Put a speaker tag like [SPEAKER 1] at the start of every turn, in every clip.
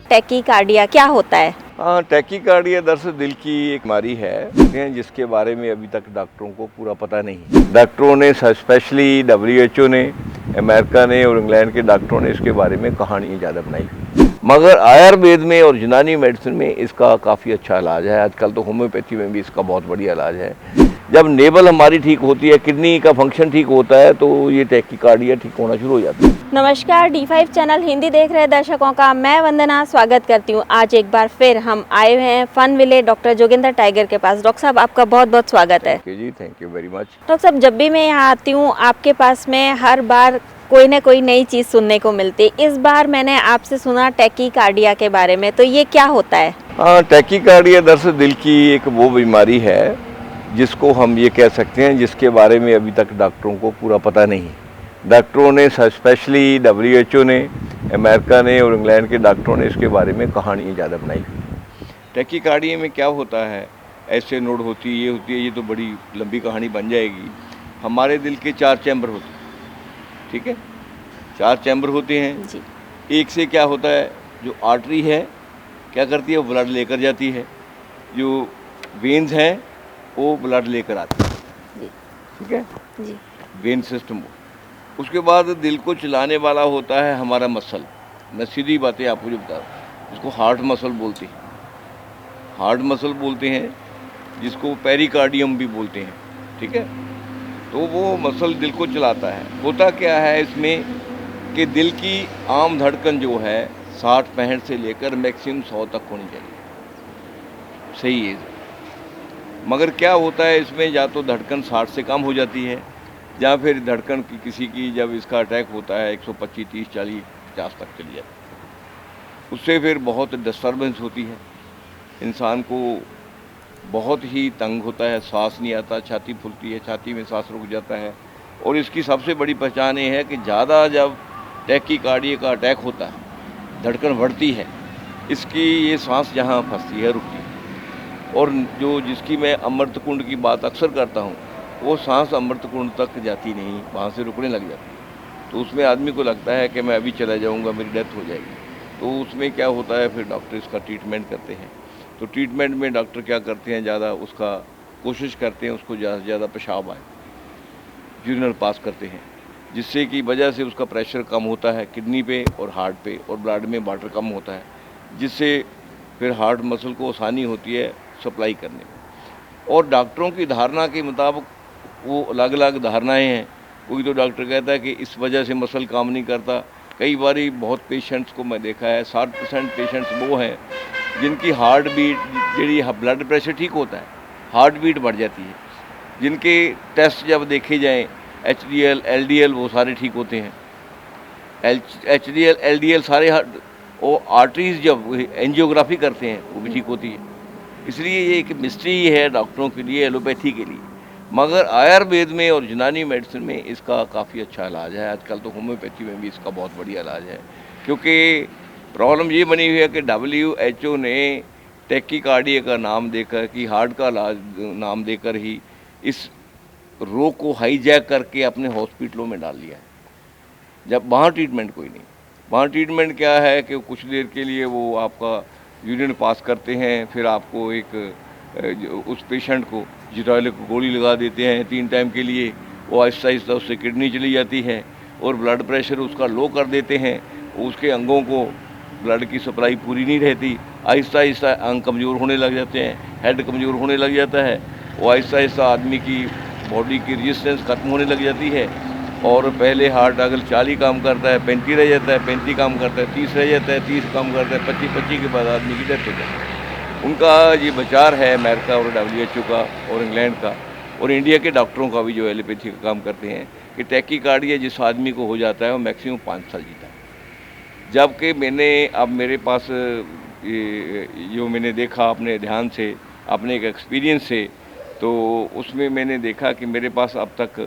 [SPEAKER 1] Tachycardia क्या होता है?
[SPEAKER 2] हाँ, टैकीकार्डिया दरअसल दिल की एक बीमारी है जिसके बारे में अभी तक डॉक्टरों को पूरा पता नहीं। डॉक्टरों ने स्पेशली WHO ने, अमेरिका ने और इंग्लैंड के डॉक्टरों ने इसके बारे में कहानियाँ ज़्यादा बनाई, मगर आयुर्वेद में और यूनानी मेडिसिन में इसका काफ़ी अच्छा इलाज है। आजकल तो होम्योपैथी में भी इसका बहुत बढ़िया इलाज है। जब नेवल हमारी ठीक होती है, किडनी का फंक्शन ठीक होता है, तो ये टैकीकार्डिया ठीक होना शुरू हो जाता है।
[SPEAKER 1] नमस्कार, D5 चैनल हिंदी देख रहे दर्शकों का मैं वंदना स्वागत करती हूँ। आज एक बार फिर हम आए हुए हैं फन विले डॉक्टर जोगिंदर टाइगर के पास। डॉक्टर साहब, आपका बहुत बहुत स्वागत है।
[SPEAKER 2] जी, thank you very much.
[SPEAKER 1] Doctor साहब, जब भी मैं यहाँ आती हूँ आपके पास में हर बार कोई ना कोई नई चीज़ सुनने को मिलती है। इस बार मैंने आपसे सुना टैकीकार्डिया के बारे में, तो ये क्या होता है?
[SPEAKER 2] हाँ, टैकीकार्डिया दरअसल दिल की एक वो बीमारी है जिसको हम ये कह सकते हैं जिसके बारे में अभी तक डॉक्टरों को पूरा पता नहीं। डॉक्टरों ने स्पेशली WHO ने, अमेरिका ने और इंग्लैंड के डॉक्टरों ने इसके बारे में कहानियाँ ज़्यादा बनाई। टैकीकार्डिया में क्या होता है, ऐसे नोड होती है, ये तो बड़ी लंबी कहानी बन जाएगी। हमारे दिल के 4 चैम्बर होते हैं, ठीक है, 4 चैम्बर होते हैं
[SPEAKER 1] जी।
[SPEAKER 2] एक से क्या होता है, जो आर्टरी है क्या करती है, वो ब्लड लेकर जाती है। जो वेन्स हैं वो ब्लड लेकर आती है,
[SPEAKER 1] जी।
[SPEAKER 2] ठीक है,
[SPEAKER 1] जी।
[SPEAKER 2] When system. उसके बाद दिल को चलाने वाला होता है हमारा मसल। मैं सीधी बातें आपको जो बता रहा हूँ, इसको हार्ट मसल बोलते हैं, हार्ट मसल बोलते हैं, जिसको पेरिकार्डियम भी बोलते हैं, ठीक है। तो वो मसल दिल को चलाता है। होता क्या है इसमें कि दिल की आम धड़कन जो है 60-65 से लेकर मैक्सिमम 100 तक होनी चाहिए, सही है। मगर क्या होता है इसमें, या तो धड़कन 60 से कम हो जाती है, या फिर धड़कन की किसी की जब इसका अटैक होता है 125, 30, 40, 50 तक चली जाती है। उससे फिर बहुत डिस्टर्बेंस होती है, इंसान को बहुत ही तंग होता है, सांस नहीं आता, छाती फूलती है, छाती में सांस रुक जाता है। और इसकी सबसे बड़ी पहचान ये है कि ज़्यादा जब टैकीकार्डिया का अटैक होता है, धड़कन बढ़ती है, इसकी ये सांस जहाँ फंसती है रुकती है। और जो जिसकी मैं अमृत कुंड की बात अक्सर करता हूँ, वो सांस अमृत कुंड तक जाती नहीं, वहाँ से रुकने लग जाती है। तो उसमें आदमी को लगता है कि मैं अभी चला जाऊँगा, मेरी डेथ हो जाएगी। तो उसमें क्या होता है, फिर डॉक्टर इसका ट्रीटमेंट करते हैं। तो ट्रीटमेंट में डॉक्टर क्या करते हैं, ज़्यादा उसका कोशिश करते हैं उसको ज़्यादा से ज़्यादा पेशाब आए, यूरिनल पास करते हैं, जिससे कि वजह से उसका प्रेशर कम होता है किडनी पे और हार्ट पे, और ब्लड में वाटर कम होता है, जिससे फिर हार्ट मसल को आसानी होती है सप्लाई करने में। और डॉक्टरों की धारणा के मुताबिक वो अलग अलग धारणाएं हैं। कोई तो डॉक्टर कहता है कि इस वजह से मसल काम नहीं करता। कई बारी बहुत पेशेंट्स को मैं देखा है, 60% पेशेंट्स वो हैं जिनकी हार्ट बीट, जी ब्लड प्रेशर ठीक होता है, हार्ट बीट बढ़ जाती है, जिनके टेस्ट जब देखे जाएँ HDL, LDL वो सारे ठीक होते हैं। HDL, LDL सारे वो आर्टरीज जब एंजियोग्राफी करते हैं वो भी ठीक होती है। इसलिए ये एक मिस्ट्री है डॉक्टरों के लिए, एलोपैथी के लिए। मगर आयुर्वेद में और यूनानी मेडिसिन में इसका काफ़ी अच्छा इलाज है। आजकल तो होम्योपैथी में भी इसका बहुत बढ़िया इलाज है, क्योंकि प्रॉब्लम ये बनी हुई है कि WHO ने टैकीकार्डिया का नाम देकर, कि हार्ट का इलाज नाम देकर ही इस रोग को हाईजैक करके अपने हॉस्पिटलों में डाल दिया है। जब वहाँ ट्रीटमेंट कोई नहीं, वहाँ ट्रीटमेंट क्या है कि कुछ देर के लिए वो आपका यूरिन पास करते हैं, फिर आपको एक उस पेशेंट को जिटाइल को गोली लगा देते हैं 3 टाइम के लिए। वो आहिस्ता आहिस्ता उससे किडनी चली जाती है और ब्लड प्रेशर उसका लो कर देते हैं। उसके अंगों को ब्लड की सप्लाई पूरी नहीं रहती, आहिस्ता आहिस्ता अंग कमज़ोर होने लग जाते हैं, हेड कमज़ोर होने लग जाता है। वो आहिस्ता आहिस्ता आदमी की बॉडी की रेजिस्टेंस ख़त्म होने लग जाती है। और पहले हार्ट अगर 40 काम करता है 35 रह जाता है, 35 काम करता है 30 रह जाता है, 30 काम करता है 25 के बाद आदमी की डेथ हो जाती है। उनका ये विचार है अमेरिका और WHO का और इंग्लैंड का और इंडिया के डॉक्टरों का भी, जो एलोपैथी का काम करते हैं, कि टैकीकार्डिया जिस आदमी को हो जाता है वो मैक्सिमम 5 साल जीता है। जबकि मैंने अब मेरे पास जो मैंने देखा अपने ध्यान से, अपने एक एक्सपीरियंस से, तो उसमें मैंने देखा कि मेरे पास अब तक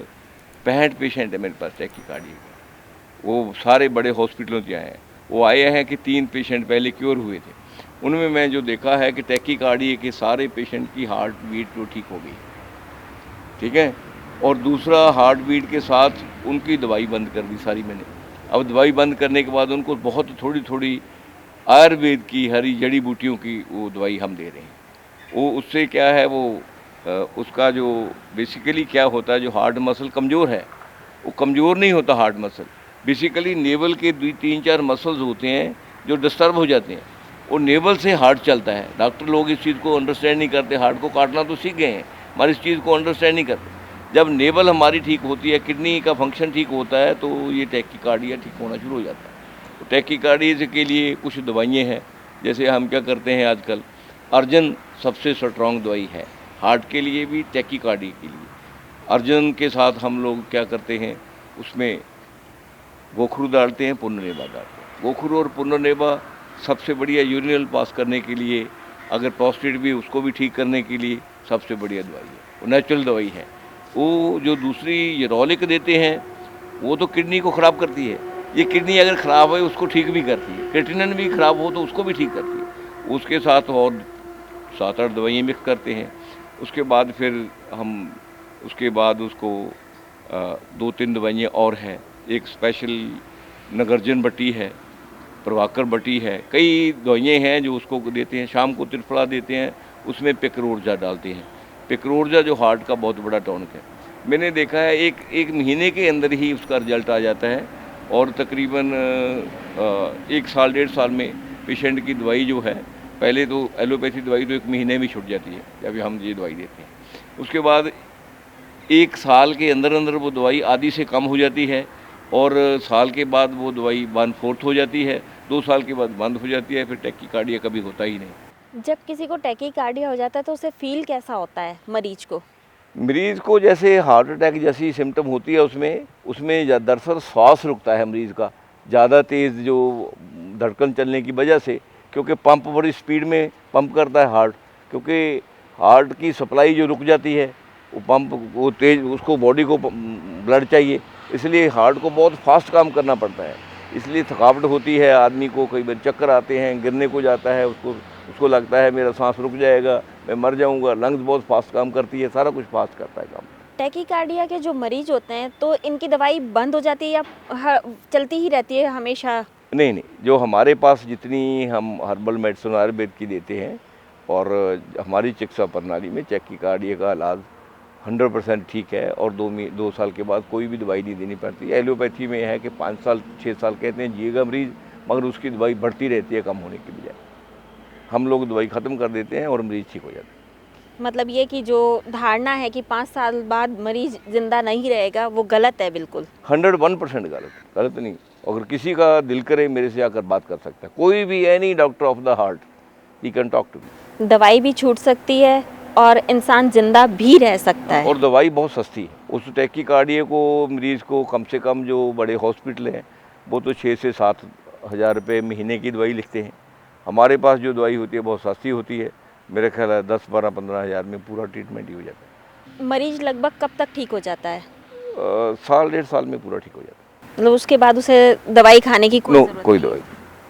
[SPEAKER 2] 65 पेशेंट है मेरे पास टैकीकार्डिया के। वो सारे बड़े हॉस्पिटलों से आए हैं। वो आए हैं कि 3 पेशेंट पहले क्योर हुए थे, उनमें मैं जो देखा है कि टैकीकार्डिया के सारे पेशेंट की हार्ट बीट तो ठीक हो गई, ठीक है। और दूसरा, हार्ट बीट के साथ उनकी दवाई बंद कर दी सारी मैंने। अब दवाई बंद करने के बाद उनको बहुत थोड़ी थोड़ी आयुर्वेद की हरी जड़ी बूटियों की वो दवाई हम दे रहे हैं। वो उससे क्या है, वो उसका जो बेसिकली क्या होता है, जो हार्ट मसल कमज़ोर है वो कमज़ोर नहीं होता। हार्ट मसल बेसिकली नेवल के 2-3-4 मसल्स होते हैं जो डिस्टर्ब हो जाते हैं, और नेवल से हार्ट चलता है। डॉक्टर लोग इस चीज़ को अंडरस्टैंड नहीं करते। हार्ट को काटना तो सीख गए हैं, हमारी इस चीज़ को अंडरस्टैंड नहीं करते। जब नेवल हमारी ठीक होती है, किडनी का फंक्शन ठीक होता है, तो ये टैकीकार्डिया ठीक होना शुरू हो जाता है। तो टैकीकार्डिया के लिए कुछ दवाइयाँ हैं, जैसे हम क्या करते हैं आजकल, अर्जन सबसे स्ट्रॉन्ग दवाई है हार्ट के लिए भी, टैकीकार्डिया के लिए। अर्जन के साथ हम लोग क्या करते हैं, उसमें गोखरू डालते हैं, पुनर्नेवा डालते हैं। गोखरू और पुनर्नेवा सबसे बढ़िया यूरिनल पास करने के लिए, अगर प्रोस्टेट भी उसको भी ठीक करने के लिए सबसे बढ़िया दवाई है, वो नेचुरल दवाई है। वो जो दूसरी यूरोलिक देते हैं वो तो किडनी को ख़राब करती है। ये किडनी अगर ख़राब है उसको ठीक भी करती है, क्रिएटिनिन भी ख़राब हो तो उसको भी ठीक करती है। उसके साथ और 7-8 दवाइयाँ मिक्स करते हैं। उसके बाद फिर हम उसके बाद उसको 2-3 दवाइयाँ और हैं। एक स्पेशल नगर्जन बट्टी है, प्रभाकर बट्टी है, कई दवाइयाँ हैं जो उसको देते हैं। शाम को त्रिफला देते हैं, उसमें पिक्रोर्जा डालते हैं। पिक्रोर्जा जो हार्ट का बहुत बड़ा टॉनिक है, मैंने देखा है एक महीने के अंदर ही उसका रिजल्ट आ जाता है, और तकरीबन 1 साल 1.5 साल में पेशेंट की दवाई जो है, पहले तो एलोपैथी दवाई तो 1 महीने में छूट जाती है जब हम ये दवाई देते हैं। उसके बाद 1 साल के अंदर अंदर वो दवाई आधी से कम हो जाती है, और साल के बाद वो दवाई 1/4 हो जाती है, 2 साल के बाद बंद हो जाती है, फिर टैकीकार्डिया कभी होता ही नहीं।
[SPEAKER 1] जब किसी को टैकीकार्डिया हो जाता है तो उसे फील कैसा होता है मरीज को?
[SPEAKER 2] मरीज़ को जैसे हार्ट अटैक जैसी सिम्टम होती है, उसमें दरअसल श्वास रुकता है मरीज़ का, ज़्यादा तेज़ जो धड़कन चलने की वजह से, क्योंकि पंप बड़ी स्पीड में पंप करता है हार्ट, क्योंकि हार्ट की सप्लाई जो रुक जाती है, वो पंप वो तेज़, उसको बॉडी को ब्लड चाहिए, इसलिए हार्ट को बहुत फास्ट काम करना पड़ता है, इसलिए थकावट होती है आदमी को। कई बार चक्कर आते हैं, गिरने को जाता है, उसको लगता है मेरा सांस रुक जाएगा, मैं मर जाऊंगा। लंग्स बहुत फास्ट काम करती है, सारा कुछ फास्ट करता है काम।
[SPEAKER 1] टैकीकार्डिया के जो मरीज होते हैं तो इनकी दवाई बंद हो जाती है या चलती ही रहती है हमेशा?
[SPEAKER 2] नहीं, जो हमारे पास जितनी हम हर्बल मेडिसिन आयुर्वेद की देते हैं, और हमारी चिकित्सा प्रणाली में टैकीकार्डिया का इलाज 100% ठीक है, और 2 साल के बाद कोई भी दवाई नहीं देनी पड़ती। एलोपैथी में है कि 5 साल 6 साल कहते हैं जिएगा मरीज़, मगर उसकी दवाई बढ़ती रहती है कम होने की बजाय। हम लोग दवाई ख़त्म कर देते हैं और मरीज़ ठीक हो जाता है।
[SPEAKER 1] मतलब ये कि जो धारणा है कि 5 साल बाद मरीज जिंदा नहीं रहेगा, वो गलत है बिल्कुल।
[SPEAKER 2] 101% गलत नहीं। अगर किसी का दिल करे मेरे से आकर बात कर सकता है, कोई भी, any doctor of the heart, he can talk to me.
[SPEAKER 1] दवाई भी छूट सकती है और इंसान जिंदा भी रह सकता है,
[SPEAKER 2] और दवाई बहुत सस्ती है। उस टैकीकार्डिया को मरीज़ को कम से कम, जो बड़े हॉस्पिटल हैं वो तो 6 से 7 हज़ार रुपये महीने की दवाई लिखते हैं। हमारे पास जो दवाई होती है बहुत सस्ती होती है, मेरे ख्याल है 10, 12, 15 हज़ार में पूरा ट्रीटमेंट ही हो जाता है।
[SPEAKER 1] मरीज लगभग कब तक ठीक हो जाता है?
[SPEAKER 2] साल 1.5 साल में पूरा ठीक हो जाता है।
[SPEAKER 1] मतलब उसके बाद उसे दवाई खाने की कोई जरूरत
[SPEAKER 2] कोई
[SPEAKER 1] नहीं?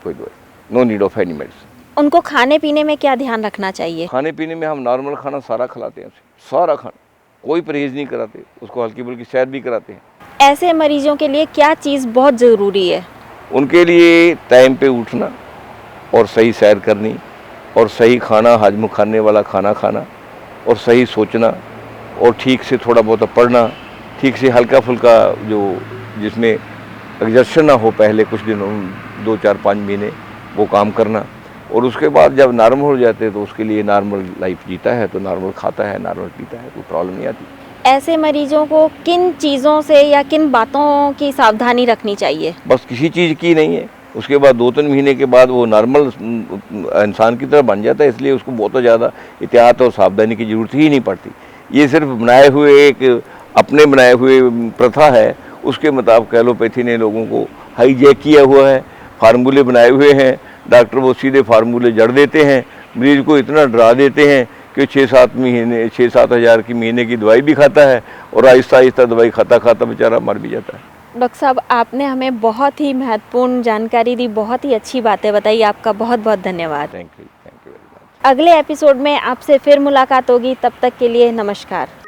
[SPEAKER 2] दवाई, no need of any medicine.
[SPEAKER 1] उनको खाने पीने में क्या ध्यान रखना चाहिए?
[SPEAKER 2] खाने पीने में हम नॉर्मल खाना सारा खिलाते हैं उसे, सारा खाना, कोई परहेज़ नहीं कराते, उसको हल्की फुल्की सैर भी कराते हैं।
[SPEAKER 1] ऐसे मरीजों के लिए क्या चीज़ बहुत ज़रूरी है?
[SPEAKER 2] उनके लिए टाइम पे उठना और सही सैर करनी, और सही खाना, हजम खाने वाला खाना खाना, और सही सोचना, और ठीक से थोड़ा बहुत पढ़ना, ठीक से हल्का फुल्का जो जिसमें एग्जर्शन ना हो पहले कुछ दिनों, 2, 4, 5 महीने वो काम करना, और उसके बाद जब नॉर्मल हो जाते हैं तो उसके लिए नॉर्मल लाइफ जीता है, तो नॉर्मल खाता है, नॉर्मल पीता है, कोई प्रॉब्लम नहीं आती।
[SPEAKER 1] ऐसे मरीजों को किन चीज़ों से या किन बातों की सावधानी रखनी चाहिए?
[SPEAKER 2] बस किसी चीज़ की नहीं है, उसके बाद 2-3 महीने के बाद वो नॉर्मल इंसान की तरह बन जाता है, इसलिए उसको बहुत ज़्यादा एहतियात और सावधानी की ज़रूरत ही नहीं पड़ती। ये सिर्फ बनाए हुए एक अपने बनाए हुए प्रथा है, उसके मुताबिक एलोपैथी ने लोगों को हाईजैक किया हुआ है, फार्मूले बनाए हुए हैं, डॉक्टर वो सीधे फार्मूले जड़ देते हैं, मरीज़ को इतना डरा देते हैं कि 6-7 हज़ार की महीने की दवाई भी खाता है, और आहिस्ता आहिस्ता दवाई खाता खाता बेचारा मर भी जाता है।
[SPEAKER 1] डॉक्टर साहब, आपने हमें बहुत ही महत्वपूर्ण जानकारी दी, बहुत ही अच्छी बातें बताई, आपका बहुत बहुत धन्यवाद।
[SPEAKER 2] Thank you very much.
[SPEAKER 1] अगले एपिसोड में आपसे फिर मुलाकात होगी, तब तक के लिए नमस्कार।